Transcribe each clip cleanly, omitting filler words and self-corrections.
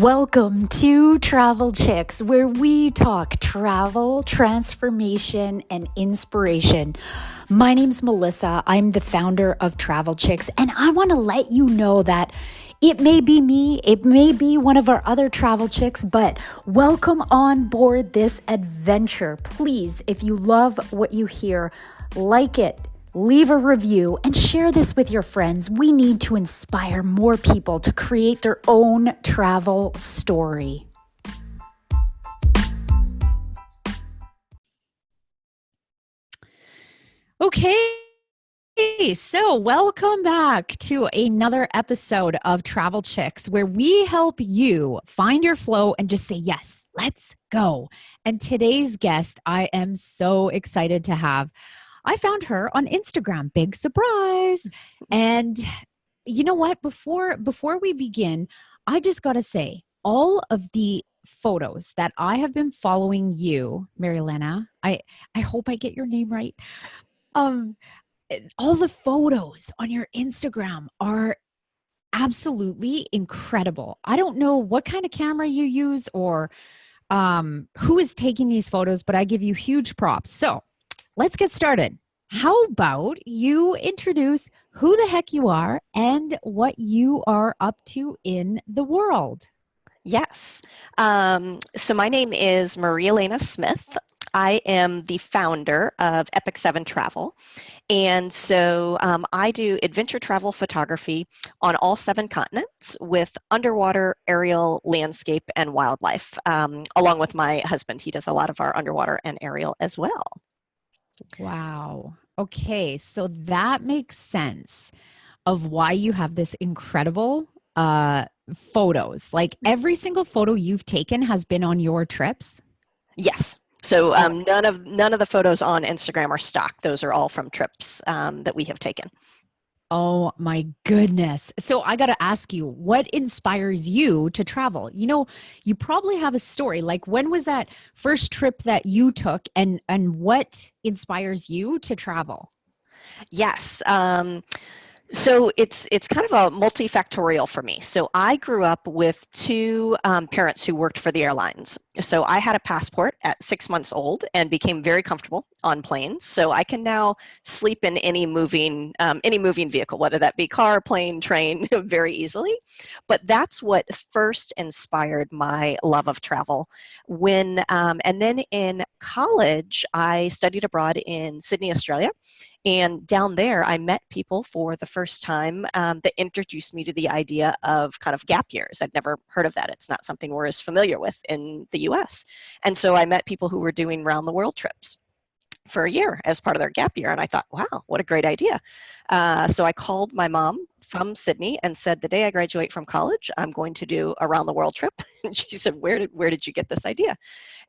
Welcome to Travel Chicks, where we talk travel, transformation, and inspiration. My name's Melissa. I'm the founder of Travel Chicks, and I want to let you know that it may be me, it may be one of our other travel chicks, but welcome on board this adventure. Please, if you love what you hear, like it. Leave a review and share this with your friends. We need to inspire more people to create their own travel story. Okay, so welcome back to another episode of Travel Chicks, where we help you find your flow and just say, yes, let's go. And today's guest, I am so excited to have. I found her on Instagram. Big surprise. And you know what? Before we begin, I just got to say, all of the photos that I have been following you, Marielena, I hope I get your name right. All the photos on your Instagram are absolutely incredible. I don't know what kind of camera you use or who is taking these photos, but I give you huge props. So let's get started. How about you introduce who the heck you are and what you are up to in the world? Yes. So my name is Marielena Smith. I am the founder of Epic 7 Travel. And so I do adventure travel photography on all 7 continents with underwater, aerial, landscape, and wildlife, along with my husband. He does a lot of our underwater and aerial as well. Wow. Okay, so that makes sense of why you have this incredible photos. Like every single photo you've taken has been on your trips. Yes. So Oh, none of the photos on Instagram are stock. Those are all from trips that we have taken. oh my goodness. So I got to ask you, what inspires you to travel? You know, you probably have a story. Like when was that first trip that you took and what inspires you to travel? Yes. So it's kind of a multifactorial for me. So I grew up with 2 parents who worked for the airlines. So I had a passport at 6 months old and became very comfortable on planes. So I can now sleep in any moving vehicle, whether that be car, plane, train, very easily. But that's what first inspired my love of travel. And then in college, I studied abroad in Sydney, Australia. And down there, I met people for the first time that introduced me to the idea of kind of gap years. I'd never heard of that. It's not something we're as familiar with in the US. And so I met people who were doing round the world trips for a year as part of their gap year. And I thought, wow, what a great idea. So I called my mom from Sydney and said, the day I graduate from college, I'm going to do a round the world trip. And she said, where did you get this idea?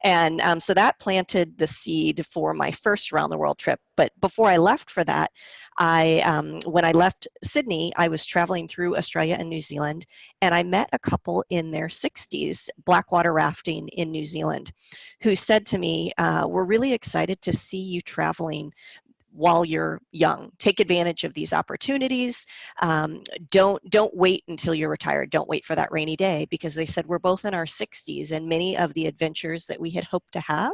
And so that planted the seed for my first round the world trip. But before I left for that, when I left Sydney, I was traveling through Australia and New Zealand, and I met a couple in their 60s, blackwater rafting in New Zealand, who said to me, we're really excited to see you traveling while you're young. Take advantage of these opportunities. Don't wait until you're retired. Don't wait for that rainy day, because they said we're both in our 60s, and many of the adventures that we had hoped to have,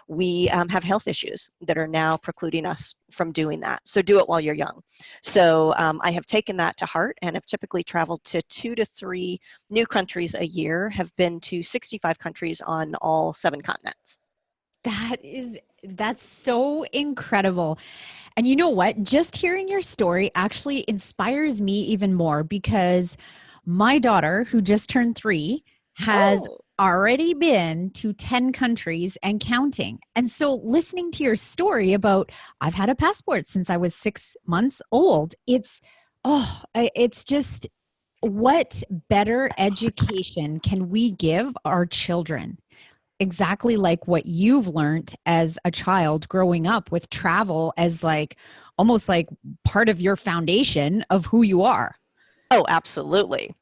we have health issues that are now precluding us from doing that. So do it while you're young. So I have taken that to heart and have typically traveled to 2 to 3 new countries a year, have been to 65 countries on all 7 continents. That's so incredible. And you know what? Just hearing your story actually inspires me even more because my daughter, who just turned 3, has Oh, already been to 10 countries and counting. And so listening to your story about I've had a passport since I was 6 months old, it's just what better education can we give our children? Exactly like what you've learned as a child growing up with travel as like almost like part of your foundation of who you are. oh, absolutely.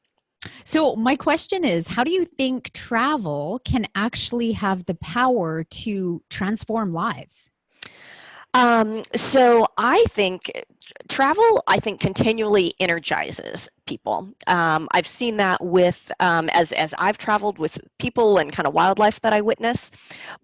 So my question is, how do you think travel can actually have the power to transform lives? So I think travel, I think, continually energizes people. I've seen that with as I've traveled with people and kind of wildlife that I witness,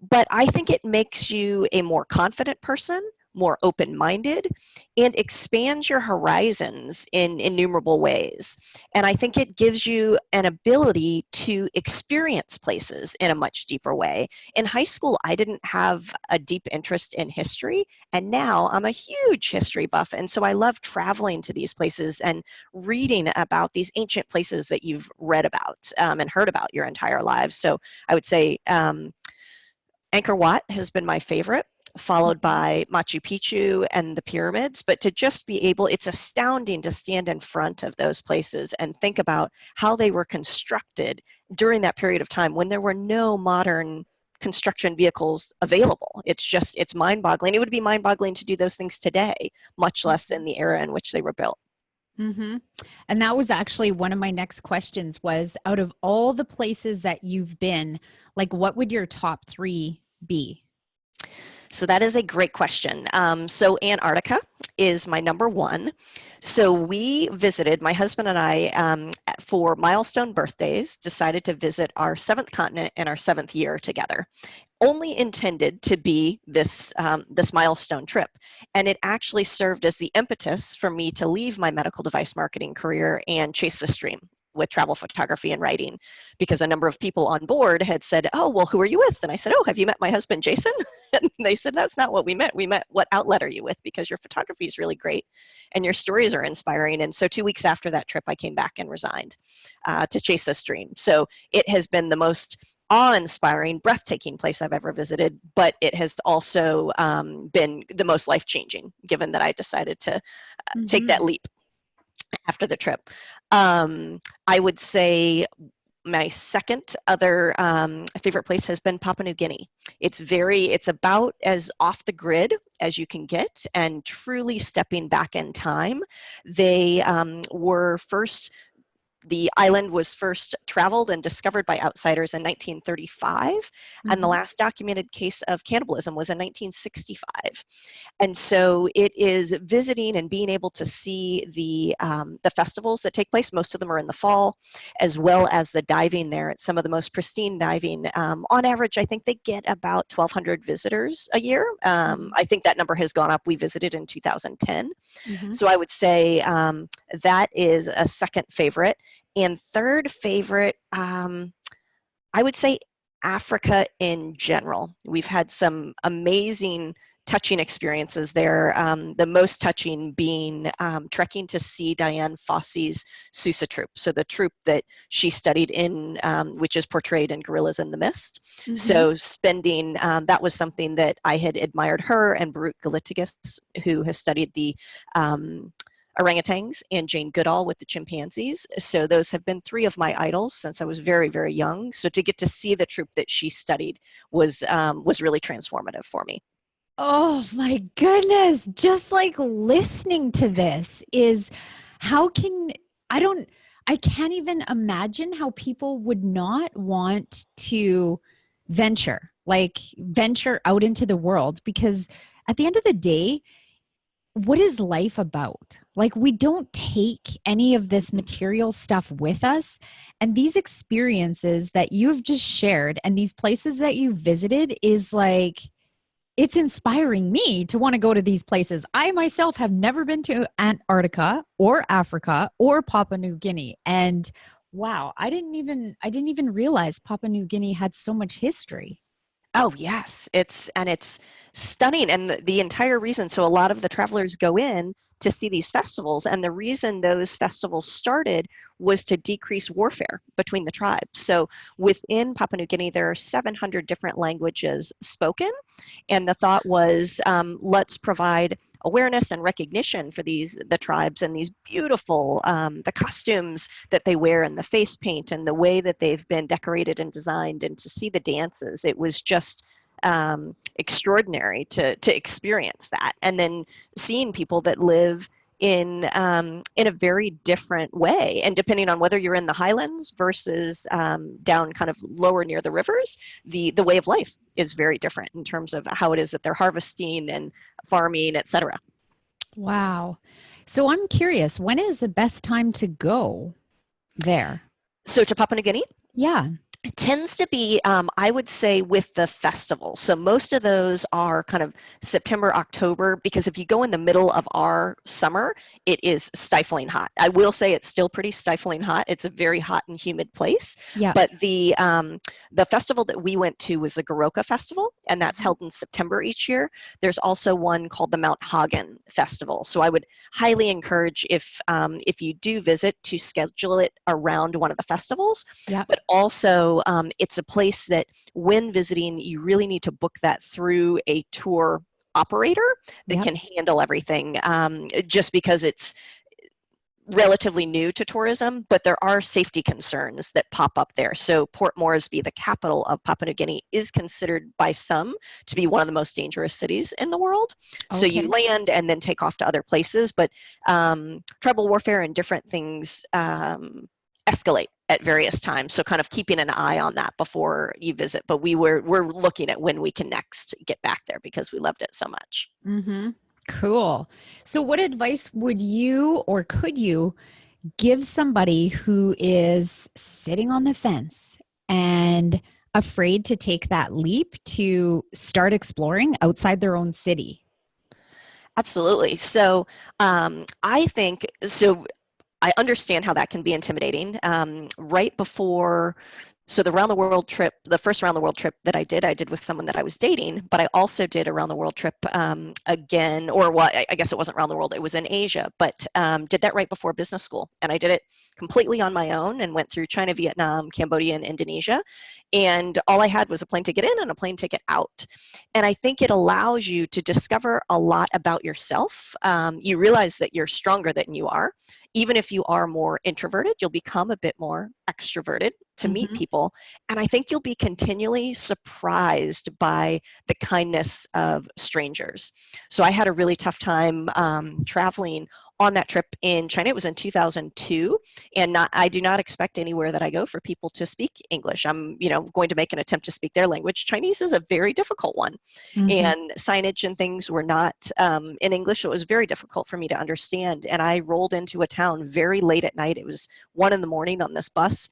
but I think it makes you a more confident person, more open-minded, and expands your horizons in innumerable ways. And I think it gives you an ability to experience places in a much deeper way. In high school, I didn't have a deep interest in history, and now I'm a huge history buff. And so I love traveling to these places and reading about these ancient places that you've read about and heard about your entire lives. So I would say Angkor Wat has been my favorite, followed by Machu Picchu and the pyramids. But to just be able, it's astounding to stand in front of those places and think about how they were constructed during that period of time when there were no modern construction vehicles available. It's mind-boggling. It would be mind-boggling to do those things today, much less in the era in which they were built. Mm-hmm. And that was actually one of my next questions was out of all the places that you've been, like what would your top three be? So that is a great question. So Antarctica is my number one. So we visited, my husband and I, for milestone birthdays, decided to visit our seventh continent in our seventh year together. Only intended to be this milestone trip, and it actually served as the impetus for me to leave my medical device marketing career and chase this dream with travel photography and writing, because a number of people on board had said, "Oh, well, who are you with?" And I said, "Oh, have you met my husband, Jason?" And they said, "That's not what we met. We met, what outlet are you with? Because your photography is really great and your stories are inspiring." And so 2 weeks after that trip, I came back and resigned to chase this dream. So it has been the most awe-inspiring, breathtaking place I've ever visited, but it has also been the most life-changing, given that I decided to take that Mm-hmm. leap after the trip. I would say my second other favorite place has been Papua New Guinea. It's about as off the grid as you can get and truly stepping back in time. They were first The island was first traveled and discovered by outsiders in 1935, and the Mm-hmm. last documented case of cannibalism was in 1965. And so it is visiting and being able to see the festivals that take place. Most of them are in the fall, as well as the diving there. It's some of the most pristine diving. On average, I think they get about 1,200 visitors a year. I think that number has gone up. We visited in 2010. Mm-hmm. So I would say that is a second favorite. And third favorite, I would say Africa in general. We've had some amazing touching experiences there. The most touching being trekking to see Diane Fossey's Susa troop. So the troop that she studied in, which is portrayed in Gorillas in the Mist. Mm-hmm. So spending, that was something that I had admired her and Baruch Galitigas, who has studied the orangutans, and Jane Goodall with the chimpanzees. So those have been three of my idols since I was very, very young. So to get to see the troop that she studied was really transformative for me. Oh my goodness. Just like listening to this is how can I don't I can't even imagine how people would not want to venture out into the world because at the end of the day, what is life about? Like, we don't take any of this material stuff with us. And these experiences that you've just shared and these places that you visited is like, it's inspiring me to want to go to these places. I myself have never been to Antarctica or Africa or Papua New Guinea. And wow, I didn't even realize Papua New Guinea had so much history. Oh yes, it's stunning, and the entire reason. So a lot of the travelers go in to see these festivals, and the reason those festivals started was to decrease warfare between the tribes. So within Papua New Guinea, there are 700 different languages spoken, and the thought was, let's provide awareness and recognition for the tribes and these beautiful the costumes that they wear and the face paint and the way that they've been decorated and designed, and to see the dances. It was just extraordinary to experience that, and then seeing people that live in a very different way. And depending on whether you're in the highlands versus down kind of lower near the rivers, the way of life is very different in terms of how it is that they're harvesting and farming, etc. Wow. So I'm curious, when is the best time to go there? So to Papua New Guinea, Yeah. it tends to be, I would say, with the festivals. So most of those are kind of September, October, because if you go in the middle of our summer, it is stifling hot. I will say it's still pretty stifling hot. It's a very hot and humid place. Yeah. But the festival that we went to was the Goroka Festival, and that's held in September each year. There's also one called the Mount Hagen Festival. So I would highly encourage if you do visit to schedule it around one of the festivals. Yeah. But also it's a place that when visiting, you really need to book that through a tour operator that Yep. can handle everything, just because it's relatively new to tourism, but there are safety concerns that pop up there. So Port Moresby, the capital of Papua New Guinea, is considered by some to be one of the most dangerous cities in the world. So you Okay. land and then take off to other places, but tribal warfare and different things escalate at various times. So kind of keeping an eye on that before you visit. But we're looking at when we can next get back there because we loved it so much. Mm-hmm. Cool. So what advice would you or could you give somebody who is sitting on the fence and afraid to take that leap to start exploring outside their own city? Absolutely. So I think so. I understand how that can be intimidating. Right before, so the round the world trip, the first round the world trip that I did with someone that I was dating, but I also did a round the world trip again, or what, I guess it wasn't around the world, it was in Asia, but did that right before business school. And I did it completely on my own and went through China, Vietnam, Cambodia, and Indonesia. And all I had was a plane ticket in and a plane ticket out. And I think it allows you to discover a lot about yourself. You realize that you're stronger than you are. Even if you are more introverted, you'll become a bit more extroverted to meet Mm-hmm. people. And I think you'll be continually surprised by the kindness of strangers. So I had a really tough time traveling on that trip in China. It was in 2002, and I do not expect anywhere that I go for people to speak English. I'm, going to make an attempt to speak their language. Chinese is a very difficult one, Mm-hmm. and signage and things were not in English. So it was very difficult for me to understand. And I rolled into a town very late at night. It was 1 a.m. on this bus,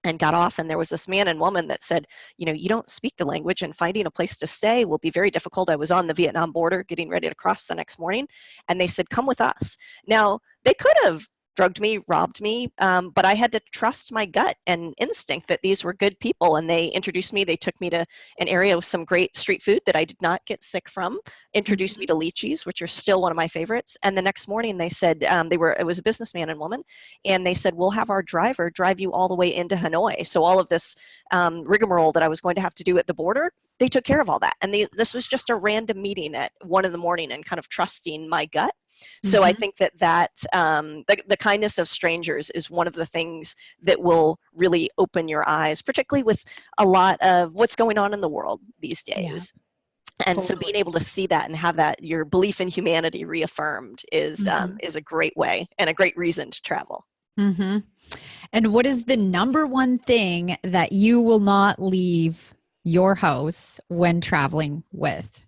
and got off, and there was this man and woman that said, you don't speak the language and finding a place to stay will be very difficult. I was on the Vietnam border getting ready to cross the next morning, and they said, come with us. Now, they could have drugged me, robbed me, but I had to trust my gut and instinct that these were good people, and they introduced me. They took me to an area with some great street food that I did not get sick from, introduced me to lychees, which are still one of my favorites, and the next morning they said, it was a businessman and woman, and they said, we'll have our driver drive you all the way into Hanoi. So all of this rigmarole that I was going to have to do at the border, they took care of all that. And this was just a random meeting at 1 a.m. and kind of trusting my gut. So I Mm-hmm. think that the kindness of strangers is one of the things that will really open your eyes, particularly with a lot of what's going on in the world these Yeah, days. And so being totally. able to see that and have that your belief in humanity reaffirmed is Mm-hmm. a great way and a great reason to travel. Mm-hmm. And what is the number one thing that you will not leave your house when traveling with?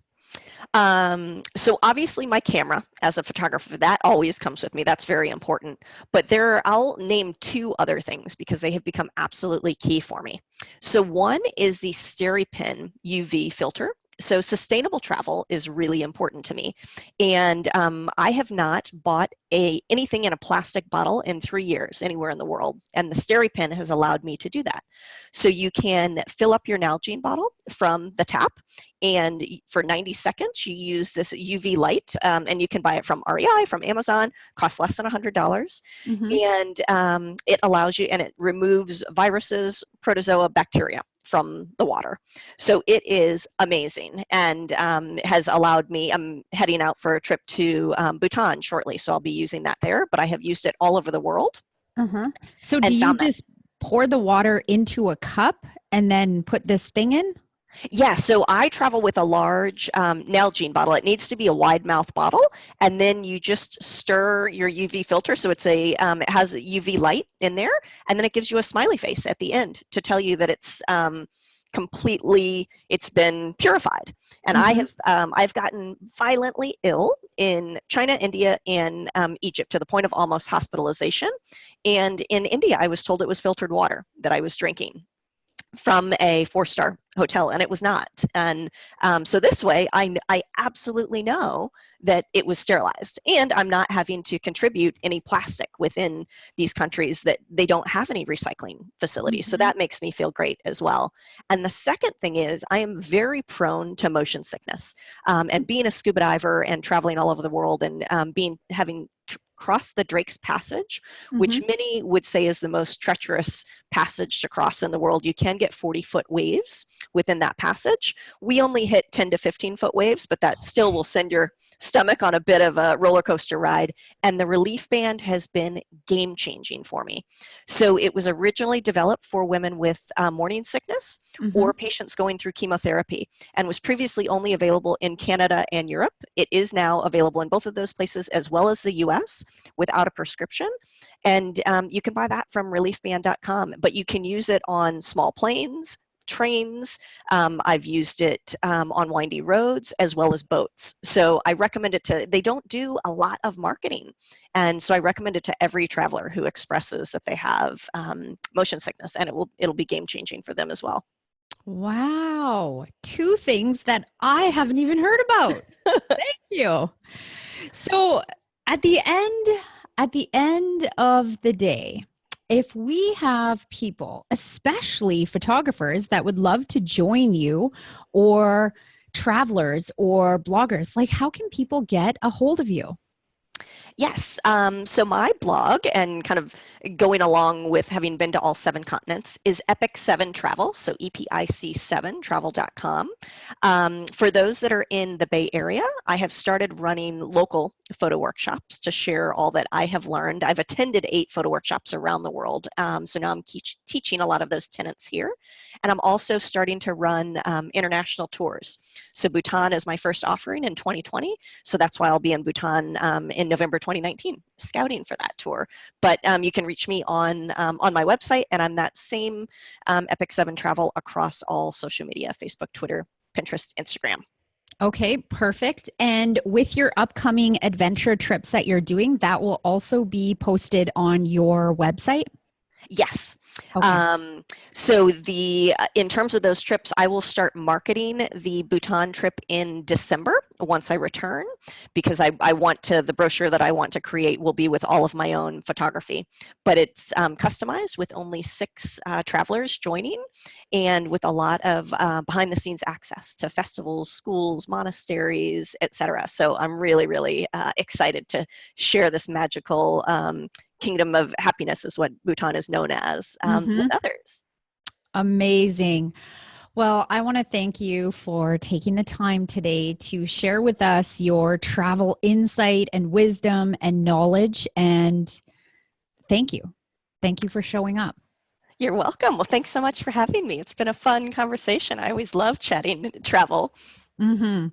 So obviously my camera as a photographer, that always comes with me. That's very important. But I'll name 2 other things because they have become absolutely key for me. So one is the SteriPen UV filter. So sustainable travel is really important to me. And I have not bought anything in a plastic bottle in 3 years anywhere in the world. And the SteriPen has allowed me to do that. So you can fill up your Nalgene bottle from the tap, and for 90 seconds, you use this UV light, and you can buy it from REI, from Amazon, costs less than $100. Mm-hmm. And it allows you, and it removes viruses, protozoa, bacteria from the water. So it is amazing, and has allowed me, I'm heading out for a trip to Bhutan shortly, so I'll be using that there, but I have used it all over the world Uh-huh. So do and you found that. just pour the water into a cup and then put this thing in? Yeah, so I travel with a large Nalgene bottle. It needs to be a wide mouth bottle, and then you just stir your UV filter. So it has UV light in there, and then it gives you a smiley face at the end to tell you that it's it's been purified. And Mm-hmm. I've gotten violently ill in China, India, and Egypt to the point of almost hospitalization. And in India, I was told it was filtered water that I was drinking from a four-star hotel, and it was not. And so this way, I absolutely know that it was sterilized, and I'm not having to contribute any plastic within these countries that they don't have any recycling facilities. So Mm-hmm. that makes me feel great as well. And the second thing is I am very prone to motion sickness. And being a scuba diver and traveling all over the world and having crossed the Drake's Passage, Mm-hmm. which many would say is the most treacherous passage to cross in the world. You can get 40-foot waves within that passage. We only hit 10 to 15-foot waves, but that still will send your stomach on a bit of a roller coaster ride. And the relief band has been game changing for me. So it was originally developed for women with morning sickness Mm-hmm. or patients going through chemotherapy, and was previously only available in Canada and Europe. It is now available in both of those places as well as the US without a prescription. And you can buy that from reliefband.com, but you can use it on small planes, trains. I've used it on windy roads as well as boats. So I recommend it they don't do a lot of marketing. And so I recommend it to every traveler who expresses that they have motion sickness, and it'll be game changing for them as well. Wow. Two things that I haven't even heard about. Thank you. So at the end, at the end of the day, if we have people, especially photographers that would love to join you, or travelers or bloggers, like how can people get a hold of you? Yes. So my blog, and kind of going along with having been to all 7 continents, is Epic 7 Travel. So EPIC7travel.com. For those that are in the Bay Area, I have started running local photo workshops to share all that I have learned. I've attended 8 photo workshops around the world. So now I'm teaching a lot of those tenets here. And I'm also starting to run international tours. So Bhutan is my first offering in 2020. So that's why I'll be in Bhutan in November 2019, scouting for that tour. But you can reach me on my website, and I'm that same Epic 7 Travel across all social media: Facebook, Twitter, Pinterest, Instagram. Okay, perfect. And with your upcoming adventure trips that you're doing, that will also be posted on your website? Yes. Okay. So in terms of those trips, I will start marketing the Bhutan trip in December once I return, because I want the brochure that I want to create will be with all of my own photography, but it's customized with only 6 travelers joining, and with a lot of behind the scenes access to festivals, schools, monasteries, etc. So I'm really, really excited to share this magical kingdom of happiness, is what Bhutan is known as, with Mm-hmm. others. Amazing. Well, I want to thank you for taking the time today to share with us your travel insight and wisdom and knowledge. And thank you. Thank you for showing up. You're welcome. Well, thanks so much for having me. It's been a fun conversation. I always love chatting travel. Mm-hmm.